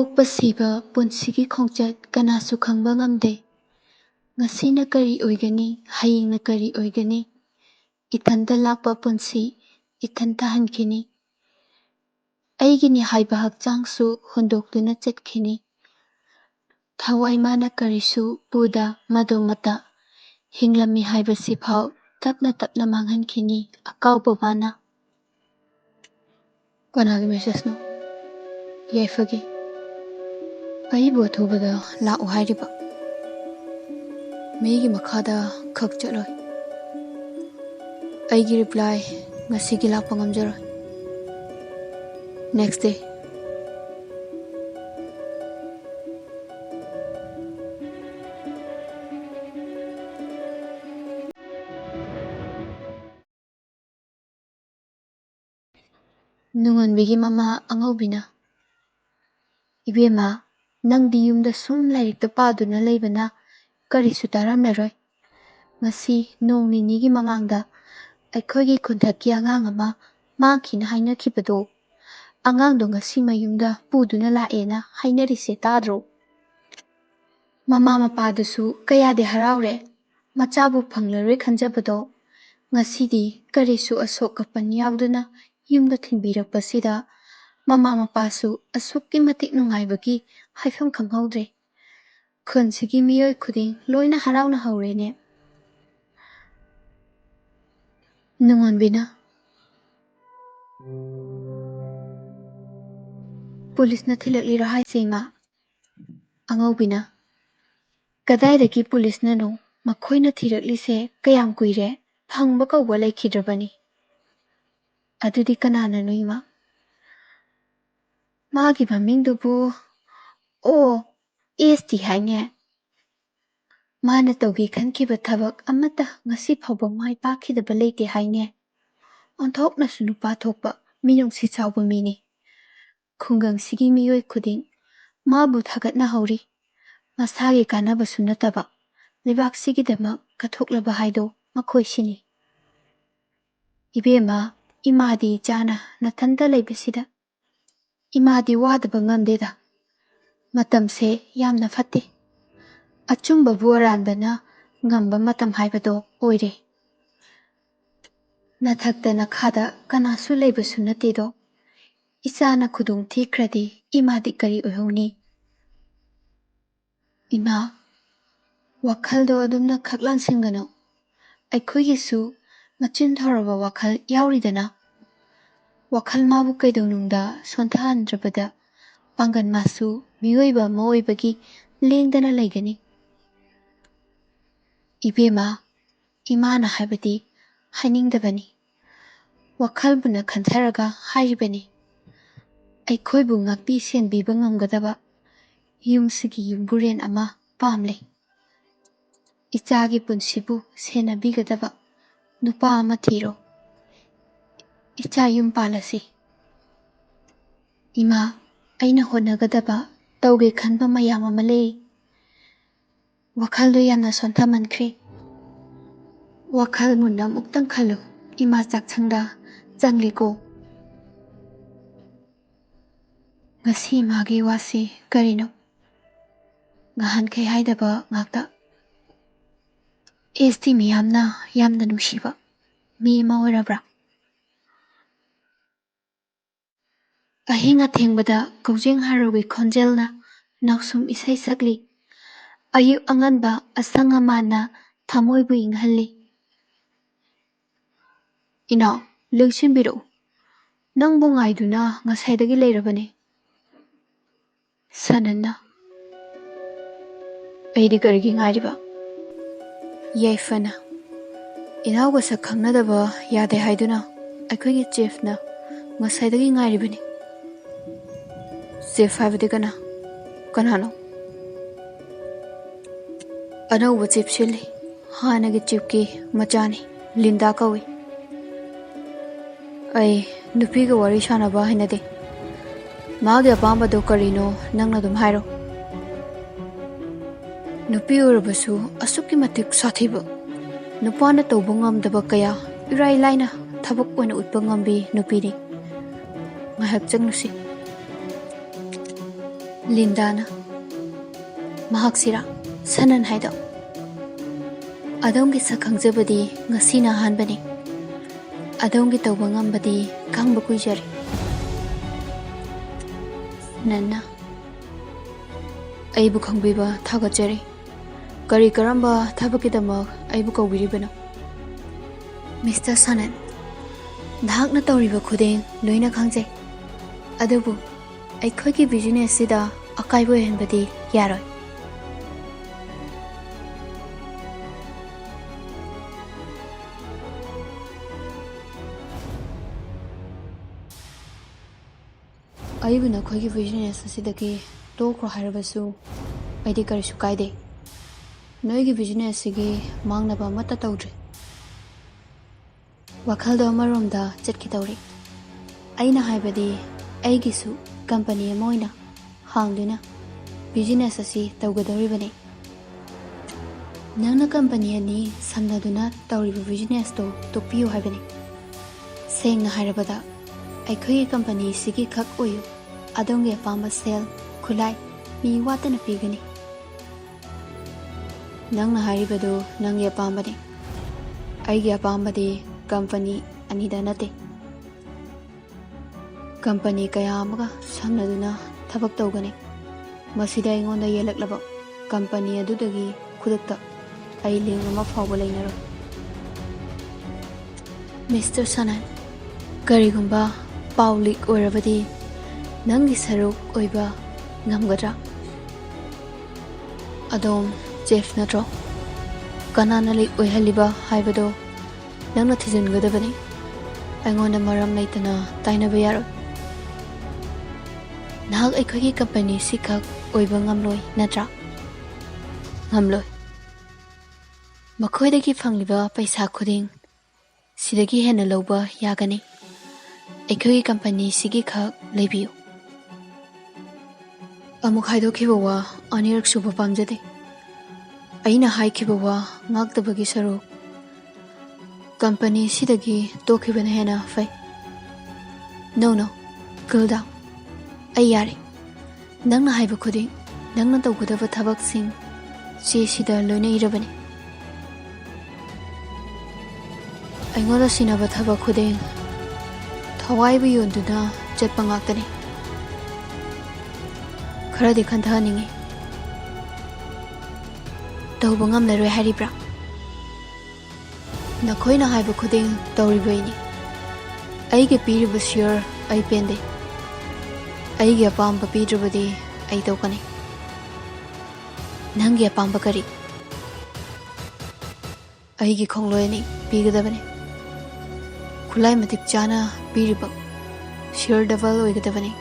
ꯄꯣꯛꯄ ꯁꯤꯕ ꯄꯨꯟꯁꯤꯒꯤ ꯈꯣꯡꯆꯠ ꯀꯅꯥꯁꯨ ꯈꯪꯕ ꯉꯝꯗꯦ. ꯉꯁꯤꯅ ꯀꯔꯤ ꯑꯣꯏꯒꯅꯤ, ꯍꯌꯦꯡꯅ ꯀꯔꯤ ꯑꯣꯏꯒꯅꯤ. ꯏꯊꯟꯇ ꯂꯥꯛꯄ ꯄꯨꯟꯁꯤ ꯏꯊꯟꯇ ꯍꯟꯈꯤꯅꯤ. ꯑꯩꯒꯤꯅꯤ ꯍꯥꯏꯕ ꯍꯛꯆꯥꯡꯁꯨ ꯍꯨꯟꯗꯣꯛꯇꯨꯅ ꯆꯠꯈꯤꯅꯤ. ꯊꯋꯥꯏ ꯃꯥꯅ ꯀꯔꯤꯁꯨ ꯄꯨꯗ ꯃꯗꯣꯃꯠꯇ. ꯍꯤꯡꯂꯝꯃꯤ ꯍꯥꯏꯕꯁꯤꯐꯥꯎ ꯇꯞꯅ ꯇꯞꯅ ꯃꯥꯡꯍꯟꯈꯤꯅꯤ ꯑꯀꯥꯎꯕ ꯃꯥꯅ. ꯀꯅꯥꯒꯤ ꯃꯦꯁꯦꯖꯅꯣ? ꯌꯥꯏꯐꯒꯤ. ꯑꯩꯕꯨ ꯑꯊꯨꯕꯗ ꯂꯥꯛꯎ ꯍꯥꯏꯔꯤꯕ. ꯃꯤꯒꯤ ꯃꯈꯥꯗ ꯈꯛ ꯆꯠꯂꯣꯏ. ꯑꯩꯒꯤ ꯔꯤꯄ꯭ꯂꯥꯏ ꯉꯁꯤꯒꯤ ꯂꯥꯛꯄ ꯉꯝꯖꯔꯣꯏ. ꯅꯦꯛꯁ ꯗꯦ. ꯅꯨꯡꯉꯣꯟꯕꯤꯒꯤ ꯃꯃꯥ ꯑꯉꯧꯕꯤꯅ, ꯏꯕꯦꯝꯃ, ꯅꯪꯗꯤ ꯌꯨꯝꯗ ꯁꯨꯝ ꯂꯥꯏꯔꯤꯛꯇ ꯄꯥꯗꯨꯅ ꯂꯩꯕꯅ ꯀꯔꯤꯁꯨ ꯇꯥꯔꯝꯂꯔꯣꯏ. ꯉꯁꯤ ꯅꯣꯡ ꯅꯤꯅꯤꯒꯤ ꯃꯃꯥꯡꯗ ꯑꯩꯈꯣꯏꯒꯤ ꯈꯨꯟꯊꯛꯀꯤ ꯑꯉꯥꯡ ꯑꯃ ꯃꯥꯡꯈꯤꯅ ꯍꯥꯏꯅꯈꯤꯕꯗꯣ, ꯑꯉꯥꯡꯗꯣ ꯉꯁꯤ ꯃꯌꯨꯝꯗ ꯄꯨꯗꯨꯅ ꯂꯥꯛꯑꯦꯅ ꯍꯥꯏꯅꯔꯤꯁꯦ ꯇꯥꯗ꯭ꯔꯣ? ꯃꯃꯥ ꯃꯄꯥꯗꯨꯁꯨ ꯀꯌꯥꯗꯤ ꯍꯔꯥꯎꯔꯦ. ꯃꯆꯥꯕꯨ ꯐꯪꯂꯔꯣꯏ ꯈꯟꯖꯕꯗꯣ ꯉꯁꯤꯗꯤ ꯀꯔꯤꯁꯨ ꯑꯁꯣꯛ ꯑꯄꯟ ꯌꯥꯎꯗꯅ ꯌꯨꯝꯗ ꯊꯤꯟꯕꯤꯔꯛꯄꯁꯤꯗ ꯃꯃꯥ ꯃꯄꯥꯁꯨ ꯑꯁꯨꯛꯀꯤ ꯃꯇꯤꯛ ꯅꯨꯡꯉꯥꯏꯕꯒꯤ ꯍꯥꯏꯐꯝ ꯈꯪꯍꯧꯗ꯭ꯔꯦ. ꯈꯨꯟꯁꯤꯒꯤ ꯃꯤꯑꯣꯏ ꯈꯨꯗꯤꯡ ꯂꯣꯏꯅ ꯍꯔꯥꯎꯅ ꯍꯧꯔꯦꯅꯦ. ꯅꯨꯡꯉꯣꯟꯕꯤꯅ, ꯄꯨꯂꯤꯁꯅ ꯊꯤꯜꯂꯛꯂꯤꯔꯣ ꯍꯥꯏꯁꯦ ꯏꯃꯥ? ꯑꯉꯧꯕꯤꯅ, ꯀꯗꯥꯏꯗꯒꯤ ꯄꯨꯂꯤꯁꯅꯅꯣ? ꯃꯈꯣꯏꯅ ꯊꯤꯔꯛꯂꯤꯁꯦ ꯀꯌꯥꯝ ꯀꯨꯏꯔꯦ, ꯐꯪꯕ ꯀꯧꯕ ꯂꯩꯈꯤꯗ꯭ꯔꯕꯅꯤ. ꯑꯗꯨꯗꯤ ꯀꯅꯥꯅꯅꯣ ꯏꯃꯥ? ꯃꯥꯒꯤ ꯃꯃꯤꯡꯗꯨꯕꯨ ꯑꯣ, ꯑꯦꯁꯇꯤ ꯍꯥꯏꯅꯦ. ꯃꯥꯅ ꯇꯧꯒꯦ ꯈꯟꯈꯤꯕ ꯊꯕꯛ ꯑꯃꯠꯇ ꯉꯁꯤ ꯐꯥꯎꯕ ꯃꯥꯏ ꯄꯥꯛꯈꯤꯗꯕ ꯂꯩꯇꯦ ꯍꯥꯏꯅꯦ. ꯑꯣꯟꯊꯣꯛꯅꯁꯨ ꯅꯨꯄꯥ ꯊꯣꯛꯄ ꯃꯤꯅꯨꯡꯁꯤ ꯆꯥꯎꯕ ꯃꯤꯅꯤ. ꯈꯨꯡꯒꯪꯁꯤꯒꯤ ꯃꯤꯑꯣꯏ ꯈꯨꯗꯤꯡ ꯃꯥꯕꯨ ꯊꯥꯒꯠꯅꯍꯧꯔꯤ. ꯃꯁꯥꯒꯤ ꯀꯥꯟꯅꯕꯁꯨ ꯅꯠꯇꯕ ꯂꯩꯕꯥꯛꯁꯤꯒꯤꯗꯃꯛ ꯀꯠꯊꯣꯛꯂꯕ ꯍꯥꯏꯗꯣ ꯃꯈꯣꯏꯁꯤꯅꯤ. ꯏꯕꯦꯝꯃ, ꯏꯃꯥꯗꯤ ꯏꯆꯥꯅ ꯅꯊꯟꯇ ꯂꯩꯕꯁꯤꯗ ꯏꯃꯥꯗꯤ ꯋꯥꯗꯕ ꯉꯝꯗꯦꯗ. ꯃꯇꯝꯁꯦ ꯌꯥꯝꯅ ꯐꯠꯇꯦ. ꯑꯆꯨꯝꯕꯕꯨ ꯑꯔꯥꯟꯕꯅ ꯉꯝꯕ ꯃꯇꯝ ꯍꯥꯏꯕꯗꯣ ꯑꯣꯏꯔꯦ. ꯅꯊꯛꯇ ꯅꯈꯥꯗ ꯀꯅꯥꯁꯨ ꯂꯩꯕꯁꯨ ꯅꯠꯇꯦꯗꯣ. ꯏꯆꯥꯅ ꯈꯨꯗꯣꯡ ꯊꯤꯈ꯭ꯔꯗꯤ ꯏꯃꯥꯗꯤ ꯀꯔꯤ ꯑꯣꯏꯍꯧꯅꯤ? ꯏꯃꯥ, ꯋꯥꯈꯜꯗꯣ ꯑꯗꯨꯝꯅ ꯈꯛ ꯂꯥꯟꯁꯤꯟꯒꯅꯨ. ꯑꯩꯈꯣꯏꯒꯤꯁꯨ ꯃꯆꯤꯟ ꯊꯧꯔꯕ ꯋꯥꯈꯜ ꯌꯥꯎꯔꯤꯗꯅ. ꯋꯥꯈꯜ ꯃꯥꯕꯨ ꯀꯩꯗꯧꯅꯨꯡꯗ ꯁꯣꯟꯊꯍꯟꯗ꯭ꯔꯕꯗ ꯄꯥꯡꯒꯟ ꯃꯥꯁꯨ ꯃꯤꯑꯣꯏꯕ ꯑꯃ ꯑꯣꯏꯕꯒꯤ ꯂꯦꯡꯗꯅ ꯂꯩꯒꯅꯤ. ꯏꯕꯦꯝꯃ, ꯏꯃꯥꯅ ꯍꯥꯏꯕꯗꯤ ꯍꯥꯏꯅꯤꯡꯗꯕꯅꯤ. ꯋꯥꯈꯜꯕꯨꯅ ꯈꯟꯊꯔꯒ ꯍꯥꯏꯔꯤꯕꯅꯤ. ꯑꯩꯈꯣꯏꯕꯨ ꯉꯥꯛꯄꯤ ꯁꯦꯟꯕꯤꯕ ꯉꯝꯒꯗꯕ ꯌꯨꯝꯁꯤꯒꯤ ꯌꯨꯝꯕꯨꯔꯦꯟ ꯑꯃ ꯄꯥꯝꯂꯦ. ꯏꯆꯥꯒꯤ ꯄꯨꯟꯁꯤꯕꯨ ꯁꯦꯟꯅꯕꯤꯒꯗꯕ ꯅꯨꯄꯥ ꯑꯃ ꯊꯤꯔꯣ. ꯏꯆꯥ ꯌꯨꯝ ꯄꯥꯜꯂꯁꯤ. ꯏꯃꯥ, ꯑꯩꯅ ꯍꯣꯠꯅꯒꯗꯕ, ꯇꯧꯒꯦ ꯈꯟꯕ ꯃꯌꯥꯝ ꯑꯃ ꯂꯩ. ꯋꯥꯈꯜꯗꯣ ꯌꯥꯝꯅ ꯁꯣꯟꯊꯃꯟꯈ꯭ꯔꯦ. ꯋꯥꯈꯜ ꯃꯨꯟꯅ ꯑꯃꯨꯛꯇꯪ ꯈꯜꯂꯨ. ꯏꯃꯥ ꯆꯥꯛꯁꯪꯗ ꯆꯪꯂꯤꯀꯣ. ꯉꯁꯤ ꯏꯃꯥꯒꯤ ꯋꯥꯁꯤ ꯀꯔꯤꯅꯣ? ꯉꯍꯥꯟꯈꯩ ꯍꯥꯏꯗꯕ ꯉꯥꯛꯇ. ꯑꯦꯁꯇꯤ ꯃꯤꯌꯥꯝꯅ ꯌꯥꯝꯅ ꯅꯨꯡꯁꯤꯕ ꯃꯤ ꯑꯃ ꯑꯣꯏꯔꯕ꯭ꯔꯥ? ꯑꯍꯤꯡ ꯑꯊꯦꯡꯕꯗ ꯀꯧꯖꯦꯡ ꯍꯥꯔꯧꯒꯤ ꯈꯣꯟꯖꯦꯜꯅ ꯅꯥꯎꯁꯨꯝ ꯏꯁꯩ ꯁꯛꯂꯤ. ꯑꯌꯨꯛ ꯑꯉꯟꯕ ꯑꯁꯪ ꯑꯃꯥꯟꯅ ꯊꯃꯣꯏꯕꯨ ꯏꯪꯍꯜꯂꯤ. ꯏꯅꯥꯎ, ꯂꯦꯡꯁꯤꯟꯕꯤꯔꯛꯎ. ꯅꯪꯕꯨ ꯉꯥꯏꯗꯨꯅ ꯉꯁꯥꯏꯗꯒꯤ ꯂꯩꯔꯕꯅꯤ. ꯁꯅꯟꯅ, ꯑꯩꯗꯤ ꯀꯔꯤꯒꯤ ꯉꯥꯏꯔꯤꯕ? ꯌꯥꯏꯐꯅ, ꯏꯅꯥꯎꯒ ꯁꯛ ꯈꯪꯅꯗꯕ ꯌꯥꯗꯦ ꯍꯥꯏꯗꯨꯅ ꯑꯩꯈꯣꯏꯒꯤ ꯆꯤꯐꯅ ꯉꯁꯥꯏꯗꯒꯤ ꯉꯥꯏꯔꯤꯕꯅꯤ. ꯆꯤꯐ ꯍꯥꯏꯕꯗꯤ ꯀꯅꯥꯅꯣ? ꯑꯅꯧꯕ ꯆꯤꯐ ꯁꯤꯜꯂꯤ. ꯍꯥꯟꯅꯒꯤ ꯆꯤꯐꯀꯤ ꯃꯆꯥꯅꯤ. ꯂꯤꯟꯗꯥ ꯀꯧꯏ. ꯑꯩ ꯅꯨꯄꯤꯒ ꯋꯥꯔꯤ ꯁꯥꯟꯅꯕ ꯍꯩꯅꯗꯦ. ꯃꯥꯒꯤ ꯑꯄꯥꯝꯕꯗꯣ ꯀꯔꯤꯅꯣ ꯅꯪꯅ ꯑꯗꯨꯝ ꯍꯥꯏꯔꯣ. ꯅꯨꯄꯤ ꯑꯣꯏꯔꯕꯁꯨ ꯑꯁꯨꯛꯀꯤ ꯃꯇꯤꯛ ꯁꯥꯊꯤꯕ, ꯅꯨꯄꯥꯅ ꯇꯧꯕ ꯉꯝꯗꯕ ꯀꯌꯥ ꯏꯔꯥꯏ ꯂꯥꯏꯅ ꯊꯕꯛ ꯑꯣꯏꯅ ꯎꯠꯄ ꯉꯝꯕꯤ ꯅꯨꯄꯤꯅꯤ. ꯉꯥꯏꯍꯥꯛ ꯆꯪꯂꯨꯁꯤ. Lindana Mahaksira Sanan Haido Adongi Sakangjabadi Ngasina Hanbani Adongi Tawangambadi Kangbakujari Nana Aibu Kangbiba Tagajari Kari Karamba Tabakidamag Aibu Kawiribana Mr. Sanan Dahakna Tauriba Kudeng Luina Kangje Adubu Aikhoi business sida akaibo henbadi yaroi Aibu na khoi business sidaki tokro harabasu aidi karisu kaide noi gi business sigi mangna ba mata tawdre wakhal do amaromda chatki tawri aina haibadi aigisu company moina hangduna business asi tawgadoribani nangna company ani samnaduna tawriba business to topiyo haibani sengna hairabada aikhoi company sigi khak oyu adonge pamba sel khulai mi watana pigani nangna hairibado nangya pambani aigya pambadi company anida nate company kaya amaga samnaduna thabak tawgani masida ingonda yelaklaba company adudagi khudakta ai leng ama fawba leinaro Mr. Sanan karigumba paulik oirabadi nangi saruk oiba ngamgadra adom chef natro kanana lik oihaliba haibado nangna thijingadabani aingonda maram leitana tainaba yaro Nahak aikhoi company sikak oiba ngamloi natra ngamloi makhoidagi phangliba paisa khuding sidagi hena loba yagani aikhoi company sigi khak leibiu amuk haido khibawa anirak suba pamjade aina hai khibawa ngaktabagi saru company sidagi tokhibana hena fai no cool down Ayari Nangna haiba khuding nangna tawgadaba thabak sing che sida loina irabani aingoda sinaba thabak khuding thawaiba yonduna chatpa ngaktani kharadi khanthaningi tawba ngamlaroi haribra nakhoina haiba khuding tawribaini aige piriba sure ai pende Aigi apamba pidrabadi ai tawkani Nangi apamba kari Aigi khongloyani pigadabani Khulai matik chana piribak Sure double oigadabani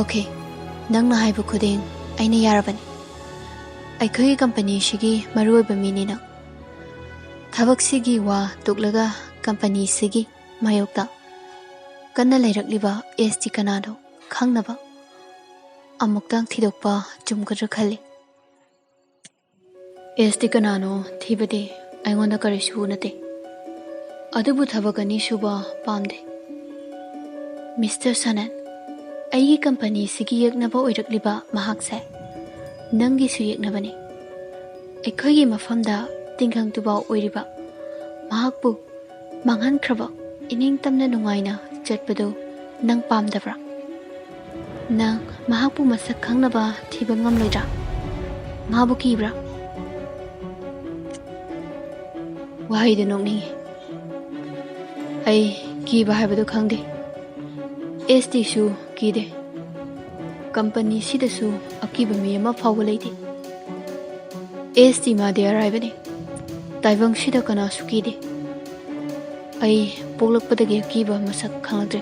Okay Nangna haiba khuding aina yarabani Aikhoi company shigi maruoiba minina Thabak sigi wa tuklaga company sigi Mayokta Kanna Lairakliba ST Kanado Kangnaba Amuktang Thidokpa Jumgadra Khali ST Kanano Thibade Aingonda Karishu Nate Adabu Thabagani Shuba Pamde Mr. Sanan Aigi company Sigi Yaknaba Oirakliba Mahakse Nangi Suyaknabani Aikhoi Mafamda Tingkang Tuba Oiriba Mahakbu Manghan Kraba Ining tamna nungaina chatpado nang pamdabra nang mahakpu masak khangnaba thiba ngamloidra mabu kibra wahide nongni ai kiba haibado khangde ST su kide company sida su akiba mi ama fawba leite ST ma de arrivani taibang sida kana su kide ai poglakpadagi kiba masak khangladre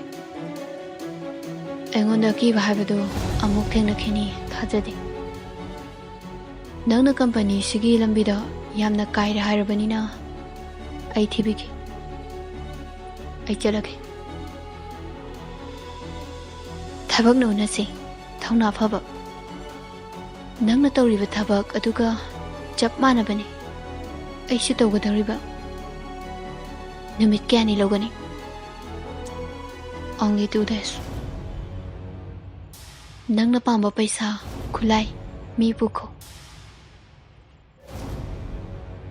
aingonda kiba haibado amuk thengnakhini thajade nangna company sigi lambida yamna kaira hairabanina ai thibigi ai chalage thabak no nasi thongna phaba nangna tawriba thabak aduga chap manabani ai shi tawgadariba Numit kani logani only do this. Nangna pamba paisa khulai mi pukho.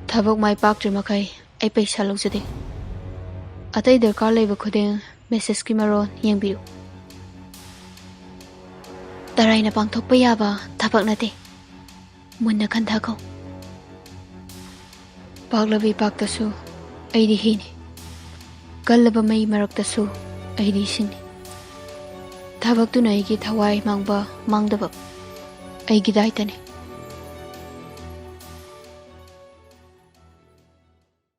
Thabok mai pak tri makai ai paisa lojade. Atai darkar laiba khudeng message ki maron yengbiru. Taraina pangthokpa yaba thabak nate. Munna khanthako. Paklabi paktasu aidi hini. Kallaba mai maraktasu aidi singni. Thabak tu naigi thawai mangba mangdaba aigi daitane.